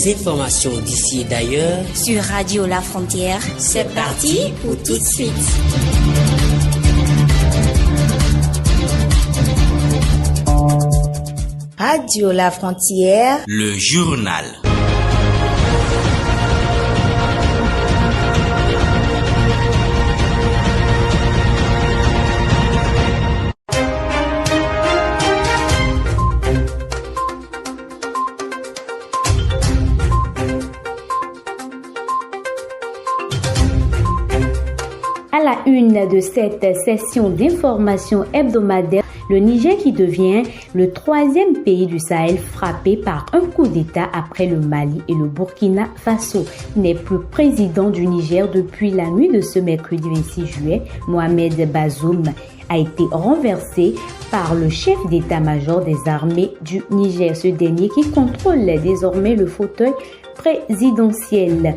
les informations d'ici et d'ailleurs sur Radio La Frontière. C'est parti pour tout de suite. Radio La Frontière, le journal. À la une de cette session d'information hebdomadaire, le Niger qui devient le 3e pays du Sahel frappé par un coup d'État après le Mali et le Burkina Faso n'est plus président du Niger depuis la nuit de ce mercredi 26 juillet. Mohamed Bazoum a été renversé par le chef d'état-major des armées du Niger, ce dernier qui contrôle désormais le fauteuil présidentiel.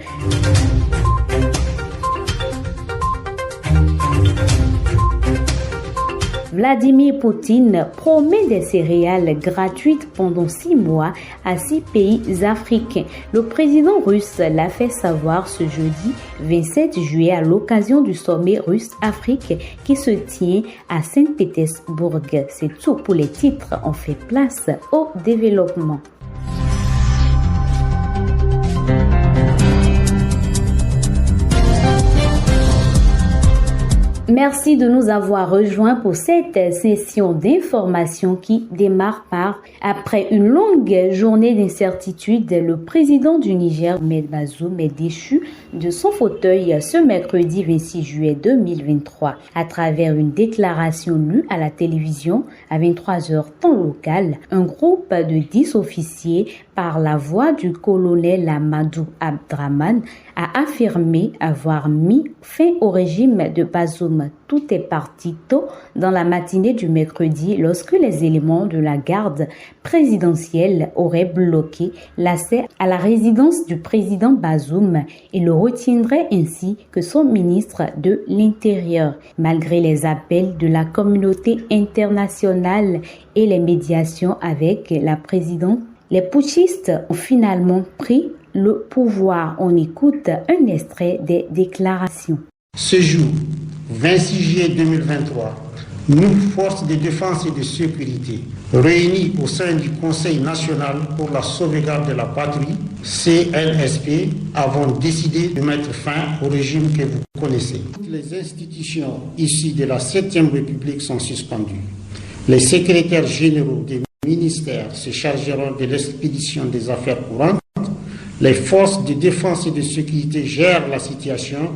Vladimir Poutine promet des céréales gratuites pendant 6 mois à 6 pays africains. Le président russe l'a fait savoir ce jeudi 27 juillet à l'occasion du sommet russe-Afrique qui se tient à Saint-Pétersbourg. C'est tout pour les titres. On fait place au développement. Merci de nous avoir rejoints pour cette session d'information qui démarre par après une longue journée d'incertitude, le président du Niger, Mohamed Bazoum, est déchu de son fauteuil ce mercredi 26 juillet 2023 à travers une déclaration lue à la télévision à 23h temps local. Un groupe de 10 officiers par la voix du colonel Amadou Abdraman a affirmé avoir mis fin au régime de Bazoum. Tout est parti tôt dans la matinée du mercredi lorsque les éléments de la garde présidentielle auraient bloqué l'accès à la résidence du président Bazoum et le retiendraient ainsi que son ministre de l'Intérieur. Malgré les appels de la communauté internationale et les médiations avec la présidente, les putschistes ont finalement pris le pouvoir. On écoute un extrait des déclarations. Ce jour, 26 juillet 2023, nous, forces de défense et de sécurité, réunis au sein du Conseil national pour la sauvegarde de la patrie, CNSP, avons décidé de mettre fin au régime que vous connaissez. Toutes les institutions issues de la 7e République sont suspendues. Les secrétaires généraux des ministères se chargeront de l'expédition des affaires courantes. Les forces de défense et de sécurité gèrent la situation.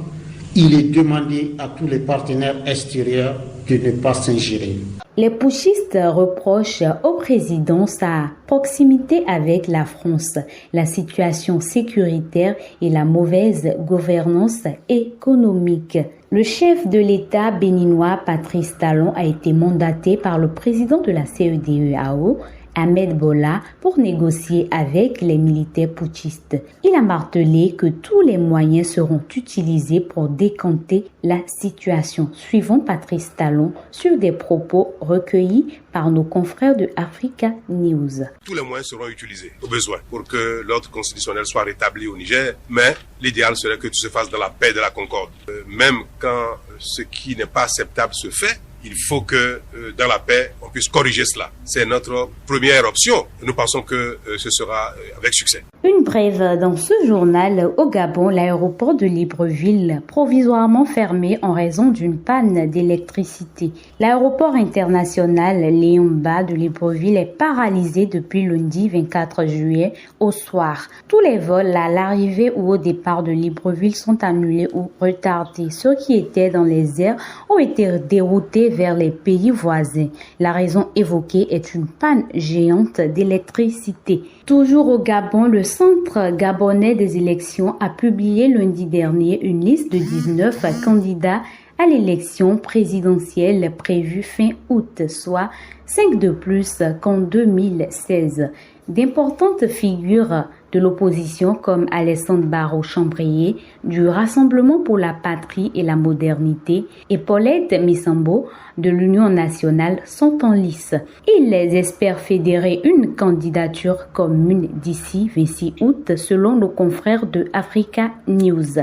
Il est demandé à tous les partenaires extérieurs de ne pas s'ingérer. Les putschistes reprochent au président sa proximité avec la France, la situation sécuritaire et la mauvaise gouvernance économique. Le chef de l'État béninois, Patrice Talon, a été mandaté par le président de la CEDEAO, Ahmed Bolla, pour négocier avec les militaires putschistes. Il a martelé que tous les moyens seront utilisés pour décanter la situation. Suivons Patrice Talon sur des propos recueillis par nos confrères de Africa News. Tous les moyens seront utilisés au besoin pour que l'ordre constitutionnel soit rétabli au Niger, mais l'idéal serait que tout se fasse dans la paix et de la concorde. Même quand ce qui n'est pas acceptable se fait, il faut que dans la paix, on puisse corriger cela. C'est notre première option. Nous pensons que ce sera avec succès. Une brève dans ce journal. Au Gabon, l'aéroport de Libreville, provisoirement fermé en raison d'une panne d'électricité. L'aéroport international Léon Mba de Libreville est paralysé depuis lundi 24 juillet au soir. Tous les vols à l'arrivée ou au départ de Libreville sont annulés ou retardés. Ceux qui étaient dans les airs ont été déroutés vers les pays voisins. La raison évoquée est une panne géante d'électricité. Toujours au Gabon, le Centre gabonais des élections a publié lundi dernier une liste de 19 candidats à l'élection présidentielle prévue fin août, soit 5 de plus qu'en 2016. D'importantes figures de l'opposition comme Alessandre Barraud-Chambrier du Rassemblement pour la patrie et la modernité et Paulette Missambo de l'Union nationale sont en lice. Ils espèrent fédérer une candidature commune d'ici 26 août selon nos confrères de Africa News.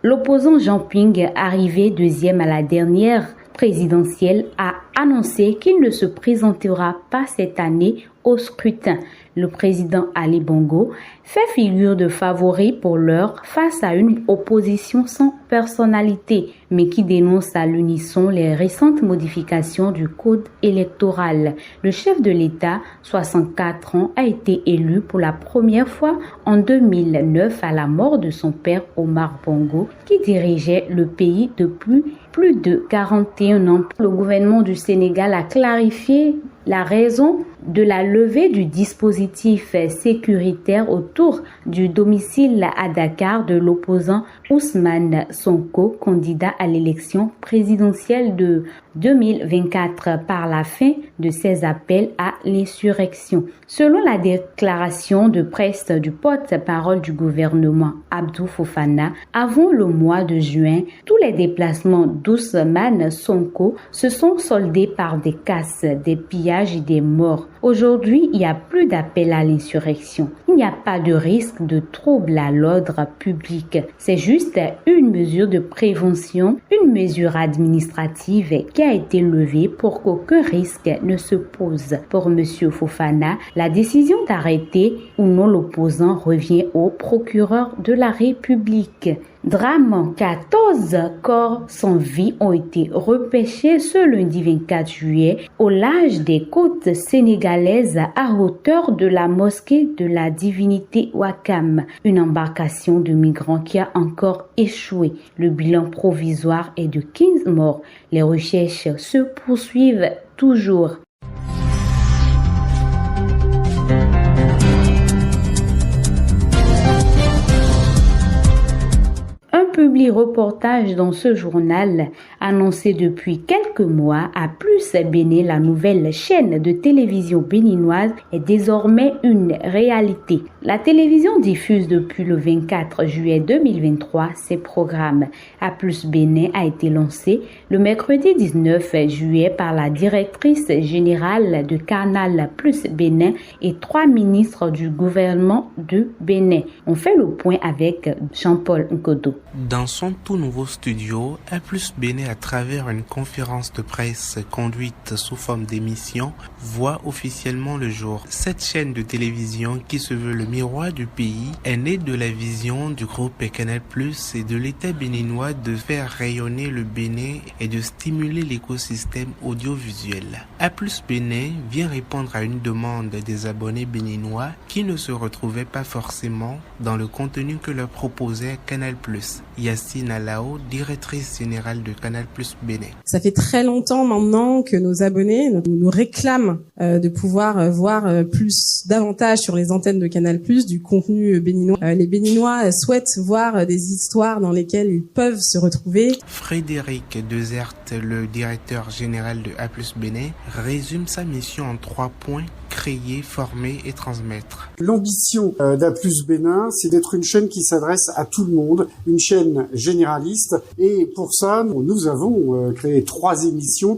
L'opposant Jean Ping, arrivé deuxième à la dernière présidentielle, a annoncé qu'il ne se présentera pas cette année au scrutin. Le président Ali Bongo fait figure de favori pour l'heure face à une opposition sans personnalité, mais qui dénonce à l'unisson les récentes modifications du code électoral. Le chef de l'État, 64 ans, a été élu pour la première fois en 2009 à la mort de son père Omar Bongo, qui dirigeait le pays depuis plus de 41 ans. Le gouvernement du Sénégal a clarifié la raison de la levée du dispositif sécuritaire autour du domicile à Dakar de l'opposant Ousmane Sonko, candidat à l'élection présidentielle de 2024 par la fin de ses appels à l'insurrection. Selon la déclaration de presse du porte-parole du gouvernement Abdou Fofana, avant le mois de juin, tous les déplacements d'Ousmane Sonko se sont soldés par des casses, des pillages et des morts. Aujourd'hui, il n'y a plus d'appel à l'insurrection. Il n'y a pas de risque de trouble à l'ordre public. C'est juste une mesure de prévention, une mesure administrative qui a été levée pour qu'aucun risque ne se pose. Pour M. Fofana, la décision d'arrêter ou non l'opposant revient au procureur de la République. Drame, 14 corps sans vie ont été repêchés ce lundi 24 juillet au large des côtes sénégalaises à hauteur de la mosquée de la divinité Wakam, une embarcation de migrants qui a encore échoué. Le bilan provisoire est de 15 morts. Les recherches se poursuivent toujours. Publi-reportage dans ce journal annoncé depuis quelques mois à Plus Bénin, la nouvelle chaîne de télévision béninoise est désormais une réalité. La télévision diffuse depuis le 24 juillet 2023 ses programmes. A Plus Bénin a été lancé le mercredi 19 juillet par la directrice générale de Canal Plus Bénin et 3 ministres du gouvernement de Bénin. On fait le point avec Jean-Paul Nkodo. Dans son tout nouveau studio, A Plus Bénin, à travers une conférence de presse conduite sous forme d'émission, voit officiellement le jour. Cette chaîne de télévision, qui se veut le miroir du pays, est née de la vision du groupe Canal Plus et de l'État béninois de faire rayonner le Bénin et de stimuler l'écosystème audiovisuel. A Plus Bénin vient répondre à une demande des abonnés béninois qui ne se retrouvaient pas forcément dans le contenu que leur proposait Canal Plus. Yacine Alao, directrice générale de Canal Plus Bénin. Ça fait très longtemps maintenant que nos abonnés nous réclament de pouvoir voir davantage sur les antennes de Canal Plus du contenu béninois. Les Béninois souhaitent voir des histoires dans lesquelles ils peuvent se retrouver. Frédéric Dezert, le directeur général de A Plus Bénin, résume sa mission en 3 points: créer, former et transmettre. L'ambition d'A Plus Bénin, c'est d'être une chaîne qui s'adresse à tout le monde, une chaîne généraliste. Et pour ça, nous avons créé 3 émissions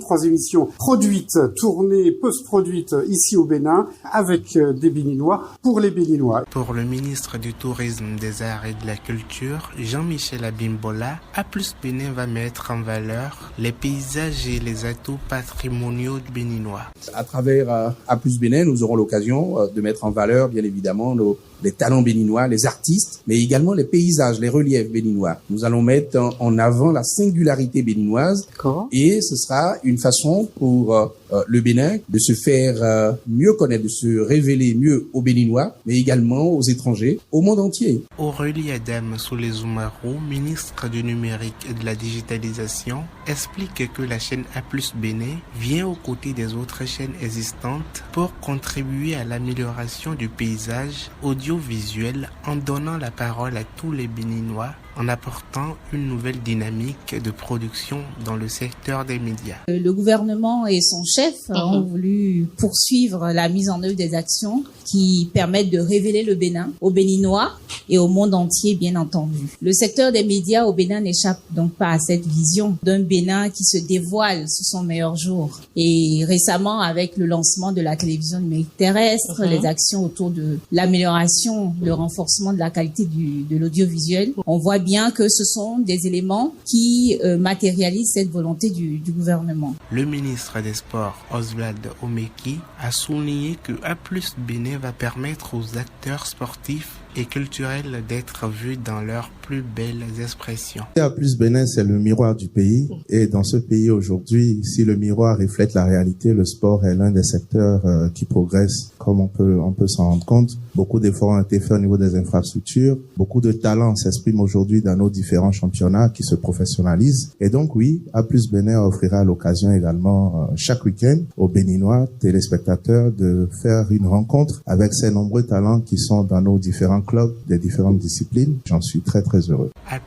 produites, tournées, post-produites ici au Bénin, avec des Béninois, pour les Béninois. Pour le ministre du Tourisme, des Arts et de la Culture, Jean-Michel Abimbola, A Plus Bénin va mettre en valeur les paysages et les atouts patrimoniaux béninois. À travers A Plus Bénin, nous aurons l'occasion de mettre en valeur, bien évidemment, les talents béninois, les artistes, mais également les paysages, les reliefs béninois. Nous allons mettre en avant la singularité béninoise. D'accord. Et ce sera une façon pour le Bénin de se faire mieux connaître, de se révéler mieux aux Béninois, mais également aux étrangers, au monde entier. Aurélie Adam Soulé-Zoumarou, ministre du numérique et de la digitalisation, explique que la chaîne A Plus Bénin vient aux côtés des autres chaînes existantes pour contribuer à l'amélioration du paysage audiovisuel en donnant la parole à tous les Béninois en apportant une nouvelle dynamique de production dans le secteur des médias. Le gouvernement et son chef ont voulu poursuivre la mise en œuvre des actions qui permettent de révéler le Bénin aux Béninois et au monde entier, bien entendu. Le secteur des médias au Bénin n'échappe donc pas à cette vision d'un Bénin qui se dévoile sous son meilleur jour. Et récemment, avec le lancement de la télévision numérique terrestre, les actions autour de l'amélioration, le renforcement de la qualité de l'audiovisuel, on voit bien que ce sont des éléments qui matérialisent cette volonté du gouvernement. Le ministre des Sports, Oswald Omeki, a souligné que A+ Bénin va permettre aux acteurs sportifs et culturels d'être vus dans leurs plus belles expressions. A+ Bénin, c'est le miroir du pays. Et dans ce pays aujourd'hui, si le miroir reflète la réalité, le sport est l'un des secteurs qui progresse, comme on peut s'en rendre compte. Beaucoup d'efforts ont été faits au niveau des infrastructures. Beaucoup de talents s'expriment aujourd'hui dans nos différents championnats qui se professionnalisent. Et donc oui, A+ Bénin offrira l'occasion également chaque week-end aux Béninois téléspectateurs de faire une rencontre avec ces nombreux talents qui sont dans nos différents clubs des différentes disciplines. J'en suis très très heureux. A+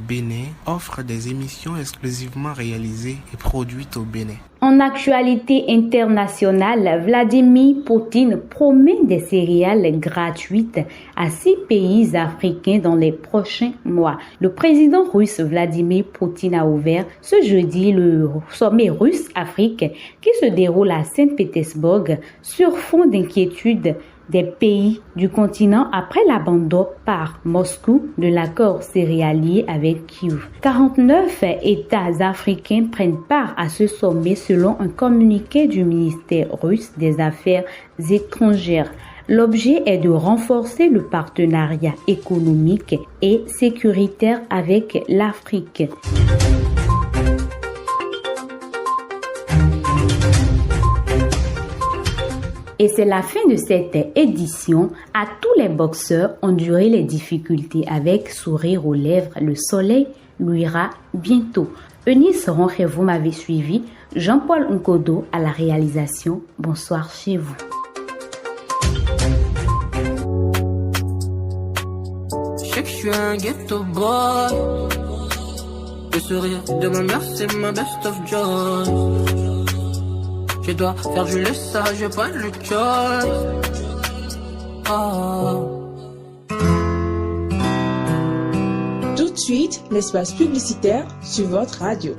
Bénin offre des émissions exclusivement réalisées et produites au Bénin. En actualité internationale, Vladimir Poutine promet des céréales gratuites à 6 pays africains dans les prochains mois. Le président russe Vladimir Poutine a ouvert ce jeudi le sommet russe-Afrique qui se déroule à Saint-Pétersbourg sur fond d'inquiétude des pays du continent après l'abandon par Moscou de l'accord céréalier avec Kiev. 49 États africains prennent part à ce sommet selon un communiqué du ministère russe des Affaires étrangères. L'objet est de renforcer le partenariat économique et sécuritaire avec l'Afrique. Et c'est la fin de cette édition. À tous les boxeurs ont duré les difficultés avec sourire aux lèvres. Le soleil luira bientôt. Eunice Ronche, vous m'avez suivi. Jean-Paul Nkodo à la réalisation. Bonsoir chez vous. Je sais que je suis un ghetto boy. Le sourire de ma mère, c'est ma best of joy. Je dois faire du laissage, j'ai pas le choix. Tout de suite, l'espace publicitaire sur votre radio.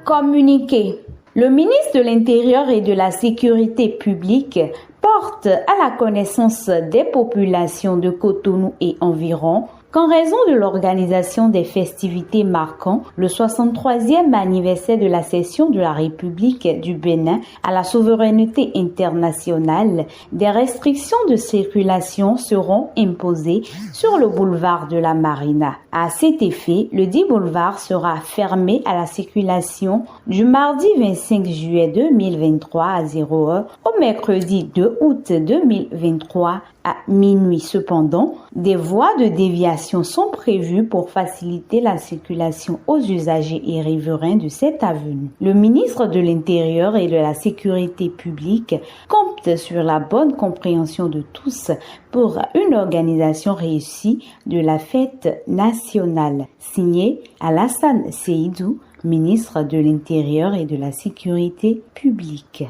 Communiqué. Le ministre de l'Intérieur et de la Sécurité publique porte à la connaissance des populations de Cotonou et environ qu'en raison de l'organisation des festivités marquant le 63e anniversaire de la cession de la République du Bénin à la souveraineté internationale, des restrictions de circulation seront imposées sur le boulevard de la Marina. À cet effet, le dit boulevard sera fermé à la circulation du mardi 25 juillet 2023 à 0h au mercredi 2 août 2023 à minuit. Cependant, des voies de déviation sont prévues pour faciliter la circulation aux usagers et riverains de cette avenue. Le ministre de l'Intérieur et de la Sécurité publique compte sur la bonne compréhension de tous pour une organisation réussie de la fête nationale. Signé Alassane Seydou, ministre de l'Intérieur et de la Sécurité publique.